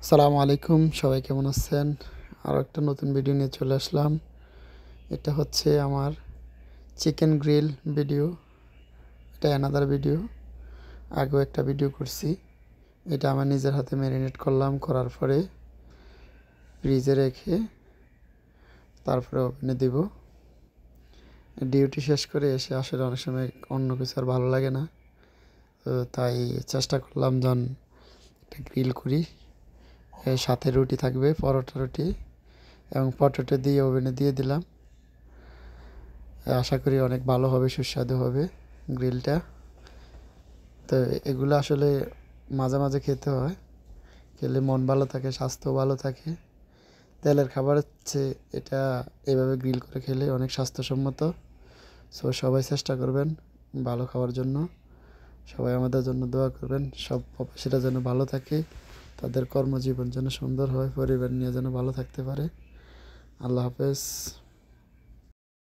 আসসালামু আলাইকুম, সবাই কেমন আছেন? আরও একটা নতুন ভিডিও নিয়ে চলে আসলাম। এটা হচ্ছে আমার চিকেন গ্রিল ভিডিও। এটা অ্যানাদার ভিডিও। আগেও একটা ভিডিও করছি। এটা আমার নিজের হাতে ম্যারিনেট করলাম, করার পরে ফ্রিজে রেখে তারপরে ওভেনে দিব। ডিউটি শেষ করে এসে আসলে অনেক সময় অন্য কিছু আর ভালো লাগে না, তো তাই চেষ্টা করলাম যখন একটা গ্রিল করি। এর সাথে রুটি থাকবে, পরোটা রুটি এবং পটেটো দিয়ে ওভেনে দিয়ে দিলাম। আশা করি অনেক ভালো হবে, সুস্বাদু হবে গ্রিলটা। তো এগুলো আসলে মাঝে মাঝে খেতে হয়, খেলে মন ভালো থাকে, স্বাস্থ্য ভালো থাকে। তেলের খাবার হচ্ছে এটা, এভাবে গ্রিল করে খেলে অনেক স্বাস্থ্যসম্মত। সো সবাই চেষ্টা করবেন ভালো খাওয়ার জন্য। সবাই আমাদের জন্য দোয়া করবেন, সব প্রবাসীরা যেন ভালো থাকে, তাদের কর্মজীবন যেন সুন্দর হয়, পরিবার নিয়ে যেন ভালো থাকতে পারে। আল্লাহ হাফেজ।